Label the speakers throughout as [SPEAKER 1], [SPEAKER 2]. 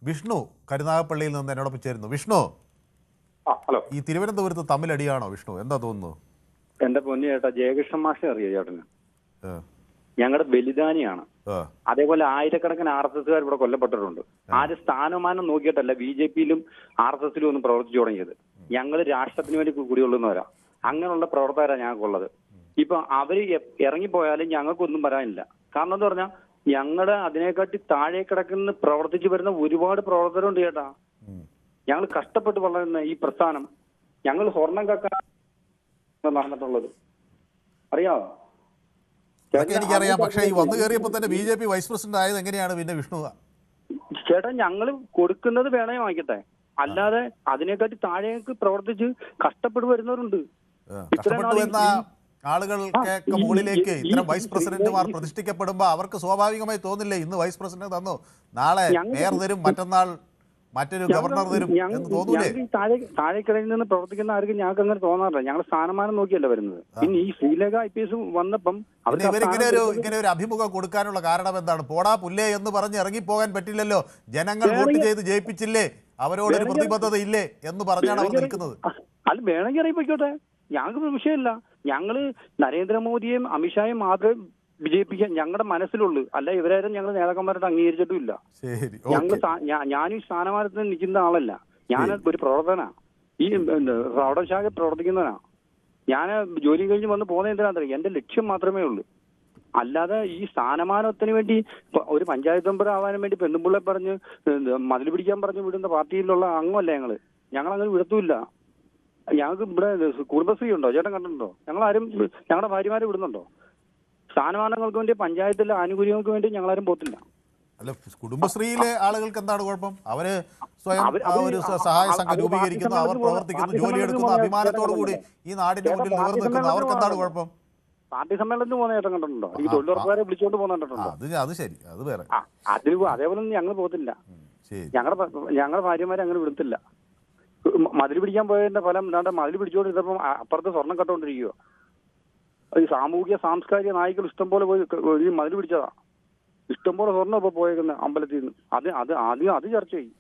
[SPEAKER 1] വിഷ്ണു കരുനാഗപ്പള്ളിയിൽ നിന്ന് എന്നോടൊപ്പം ചേരുന്നു. വിഷ്ണു,
[SPEAKER 2] ഹലോ.
[SPEAKER 1] ഈ തിരുവനന്തപുരത്ത് തമ്മിലടിയാണോ വിഷ്ണു? എന്താ തോന്നുന്നു?
[SPEAKER 2] എന്റെ പൊന്നു ചേട്ടാ, ജയകൃഷ്ണൻ മാഷെ അറിയോ ചേട്ടന്? ഞങ്ങളുടെ ബലിദാനിയാണ്. അതേപോലെ ആയിരക്കണക്കിന് RSSകാർ ഇവിടെ കൊല്ലപ്പെട്ടിട്ടുണ്ട്. ആര് സ്ഥാനമാനം നോക്കിയിട്ടല്ല BJPയിലും RSSലും ഒന്നും പ്രവർത്തിച്ചു തുടങ്ങിയത്. ഞങ്ങൾ രാഷ്ട്രത്തിന് വേണ്ടി കുടികൊള്ളുന്നവരാ. അങ്ങനെയുള്ള പ്രവർത്തകരാണ് ഞങ്ങൾക്കുള്ളത്. ഇപ്പൊ അവര് ഇറങ്ങിപ്പോയാലും ഞങ്ങൾക്കൊന്നും പറയാനില്ല. കാരണം എന്താ പറഞ്ഞാൽ ഞങ്ങളുടെ അതിനെക്കാട്ടി താഴെ കിടക്കുന്ന പ്രവർത്തിച്ചു വരുന്ന ഒരുപാട് പ്രവർത്തകരുണ്ട് ചേട്ടാ. ഞങ്ങൾ കഷ്ടപ്പെട്ട് വളരുന്ന ഈ പ്രസ്ഥാനം, ഞങ്ങൾ സ്വർണം കക്കാൻ നടന്നിട്ടുള്ളത് അറിയാമോ?
[SPEAKER 1] എനിക്കറിയാം. പക്ഷേ ഈ വന്നു കയറിയപ്പോൾ തന്നെ BJP വൈസ് പ്രസിഡന്റ് ആയത് എങ്ങനെയാണ് പിന്നെ വിഷ്ണു?
[SPEAKER 2] ചേട്ടാ, ഞങ്ങൾ കൊടുക്കുന്നത് വേണേ വാങ്ങിക്കട്ടെ, അല്ലാതെ അതിനെക്കാട്ടി താഴേക്ക് പ്രവർത്തിച്ച് കഷ്ടപ്പെട്ട് വരുന്നവരുണ്ട്.
[SPEAKER 1] ആളുകൾക്ക് മുകളിലേക്ക് ഇത്തരം വൈസ് പ്രസിഡന്റുമാർ പ്രതിഷ്ഠിക്കപ്പെടുമ്പോ അവർക്ക് സ്വാഭാവികമായി തോന്നില്ലേ, ഇന്ന് വൈസ് പ്രസിഡന്റ് തന്നു, നാളെ മേയർ തരും, മറ്റന്നാൾ മറ്റൊരു ഗവർണർ തരും എന്ന് തോന്നൂലേ?
[SPEAKER 2] താഴേക്കിടയിൽ നിന്ന് പ്രവർത്തിക്കുന്ന ആർക്കും ഞങ്ങൾക്ക് അങ്ങനെ തോന്നാറില്ല. ഞങ്ങൾ സ്ഥാനമാനം നോക്കിയല്ല വരുന്നത്. പിന്നെ ഈ ശ്രീലേഖ IPS വന്നപ്പം
[SPEAKER 1] ഇവരിങ്ങനെ ഒരു അഭിമുഖം കൊടുക്കാനുള്ള കാരണം എന്താണ്? പോടാ പുല്ലേ എന്ന് പറഞ്ഞ് ഇറങ്ങിപ്പോകാൻ പറ്റില്ലല്ലോ. ജനങ്ങൾ വോട്ട് ചെയ്ത് ജയിപ്പിച്ചില്ലേ, അവരോടൊരു പ്രതിബദ്ധത ഇല്ലേ എന്ന് പറഞ്ഞാണ് അവർ നിൽക്കുന്നത്.
[SPEAKER 2] അത് വേണമെങ്കിൽ ഇറങ്ങിപ്പോയിക്കോട്ടെ, ഞങ്ങൾക്ക് വിഷയമില്ല. ഞങ്ങള് നരേന്ദ്രമോദിയെയും അമിത്ഷായും മാത്രമേ വിജയിപ്പിക്കാൻ ഞങ്ങളുടെ മനസ്സിലുള്ളൂ. അല്ല ഇവരാരും ഞങ്ങൾ നേതാക്കന്മാരായിട്ട് അംഗീകരിച്ചിട്ടുമില്ല. ഞങ്ങൾ ഞാനീ സ്ഥാനമാനത്തിന് നിൽക്കുന്ന ആളല്ല. ഞാൻ ഒരു പ്രവർത്തനാ, ഈ പ്രൗഢശാഖ പ്രവർത്തിക്കുന്നവനാ. ഞാൻ ജോലി കഴിഞ്ഞ് വന്ന് പോകുന്ന എന്തിനാണെന്നറിയാം, എന്റെ ലക്ഷ്യം മാത്രമേ ഉള്ളൂ. അല്ലാതെ ഈ സ്ഥാനമാനത്തിന് വേണ്ടി ഒരു പഞ്ചായത്ത് മെമ്പർ ആവാനും വേണ്ടി പെണ്ണുമ്പിള്ളെ പറഞ്ഞ് മതിൽ പിടിക്കാൻ പറഞ്ഞ് വിടുന്ന പാർട്ടിയിലുള്ള അംഗമല്ല ഞങ്ങള്. ഞങ്ങളങ്ങനെ വിടത്തുമില്ല. ഞങ്ങൾക്ക് ഇവിടെ കുടുംബശ്രീ ഉണ്ടോ ചേട്ടൻ കണ്ടിട്ടുണ്ടോ? ഞങ്ങളാരും ഞങ്ങളുടെ ഭാര്യമാരെ വിടുന്നുണ്ടോ? സ്ഥാനമാനങ്ങൾക്ക് വേണ്ടി പഞ്ചായത്തിലെ ആനുകൂല്യങ്ങൾക്ക് വേണ്ടി ഞങ്ങളാരും പോത്തില്ല.
[SPEAKER 1] അല്ല, കുടുംബശ്രീയിലെ ആളുകൾക്ക് എന്താണ് കുഴപ്പം? അവര് സ്വയം ഒരു സഹായ സംഘം രൂപീകരിക്കുന്നു, അവർ പ്രവർത്തിക്കുന്നു, ജോലിയെടുക്കുന്നു, അഭിമാനത്തോടു കൂടി ഈ നാടിന്റെ മുന്നിൽ നിവർന്നു നിൽക്കുന്നു. അവർക്ക് എന്താണ് കുഴപ്പം?
[SPEAKER 2] പാർട്ടി സമ്മേളനത്തിന് പോകുന്ന ചേട്ടൻ കണ്ടിട്ടുണ്ടോ? ഈ തൊഴിലുറപ്പുകാരെ വിളിച്ചോണ്ട് പോകുന്നുണ്ടോ?
[SPEAKER 1] അത് ശരി, അത് വേറെ.
[SPEAKER 2] അതേപോലെ ഒന്നും ഞങ്ങൾ പോകത്തില്ല. ഞങ്ങളുടെ ഭാര്യമാരെ അങ്ങനെ വിടത്തില്ല. മതിൽ പിടിക്കാൻ പോയതിന്റെ ഫലം എന്താണ്ട് മതിൽ പിടിച്ചോണ്ടിരുന്നപ്പം അപ്പുറത്ത് സ്വർണം കട്ടോണ്ടിരിക്കുക. ഈ സാമൂഹിക സാംസ്കാരിക നായ്ക്കൾ ഇഷ്ടംപോലെ പോയി മതിൽ പിടിച്ചതാ. ഇഷ്ടംപോലെ സ്വർണ്ണം ഇപ്പൊ പോയേക്കുന്ന അമ്പലത്തിൽ നിന്ന്. അത് ചർച്ച ചെയ്യും.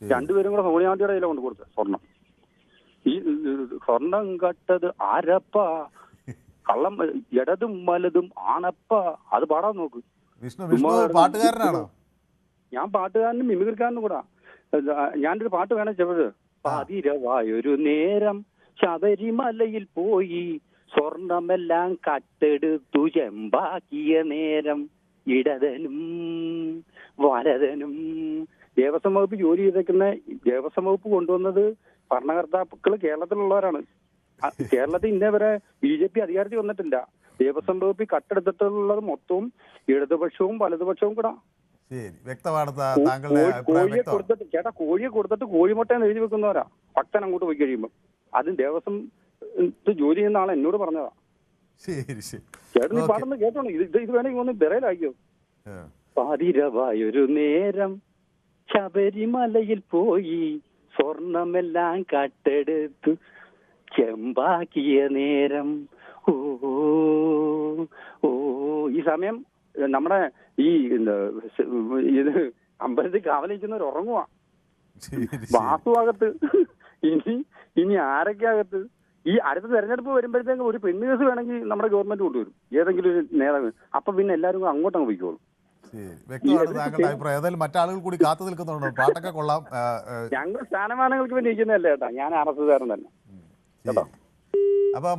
[SPEAKER 2] രണ്ടുപേരും കൂടെ സോണിയാന്തിയുടെ കയ്യിലാണ് കൊണ്ട് കൊടുത്തത് സ്വർണം. ഈ സ്വർണം കട്ടത് ആരപ്പ, കള്ളം ഇടതും വലതും ആണപ്പ, അത് പാടാൻ നോക്ക്.
[SPEAKER 1] പാട്ടുകാരനാണോ?
[SPEAKER 2] ഞാൻ പാട്ടുകാരനും മിമിക്രിക്കാരനും കൂടാ. ഞാനൊരു പാട്ട് വേണം ചെറുത്. പാതിരവായൊരു നേരം ശബരിമലയിൽ പോയി സ്വർണമെല്ലാം കട്ടെടുത്തു ചെമ്പാക്കിയ നേരം ഇടതനും വലതനും. ദേവസ്വം വകുപ്പ് ജോലി ചെയ്തേക്കുന്ന ദേവസ്വം വകുപ്പ് കൊണ്ടുവന്നത് ഭരണകർത്താക്കൾ കേരളത്തിലുള്ളവരാണ്. കേരളത്തിൽ ഇന്നേ വരെ BJP അധികാരത്തിൽ വന്നിട്ടില്ല. ദേവസ്വം വകുപ്പ് കട്ടെടുത്തിട്ടുള്ളത് മൊത്തവും ഇടതുപക്ഷവും വലതുപക്ഷവും കൂടാ. കോഴിയെ കൊടുത്തിട്ട് കോഴിമുട്ടയെന്ന് എഴുതി വെക്കുന്നവരാ ഭക്തൻ അങ്ങോട്ട് പോയി കഴിയുമ്പോൾ. അതും ദേവസ്വം ജോലി ചെയ്യുന്ന ആളെ എന്നോട് പറഞ്ഞതാ. ചേട്ടൻ ഈ പാട്ടൊന്ന് കേട്ടോളൂ. ഇത് വേണമെങ്കിൽ ഒന്ന് ബെറയിലാക്കിയോ. പാതിരവായൊരു നേരം ശബരിമലയിൽ പോയി സ്വർണമെല്ലാം കട്ടെടുത്തു ചെമ്പാക്കിയ നേരം. ഓ ഓ ഈ സമയം നമ്മുടെ ഈ ഇത് അമ്പലത്തിൽ കാവലിക്കുന്നവർ ഉറങ്ങുവാ. വാസുവാകത്ത് ഇനി ആരൊക്കെ അകത്ത്. ഈ അടുത്ത തെരഞ്ഞെടുപ്പ് വരുമ്പോഴത്തേക്കും ഒരു പെണ്ണ് കേസ് വേണമെങ്കിൽ നമ്മുടെ ഗവൺമെന്റ് കൊണ്ടുവരും, ഏതെങ്കിലും ഒരു നേതാവ്. അപ്പൊ പിന്നെ എല്ലാവരും അങ്ങോട്ടങ്ങ് പോയിക്കോളും.
[SPEAKER 1] വ്യക്തമാണ് താങ്കളുടെ അഭിപ്രായം. ഏതായാലും മറ്റാളുകൾ കൂടി കാത്തു നിൽക്കുന്നുണ്ടോ? പാട്ടൊക്കെ കൊള്ളാം.
[SPEAKER 2] ഞങ്ങൾ സ്ഥാനമാനങ്ങൾക്ക് വേണ്ടി ഇരിക്കുന്നതല്ലേ ചേട്ടാ. ഞാൻ RSSകാരൻ തന്നെ കേട്ടോ.
[SPEAKER 1] അപ്പം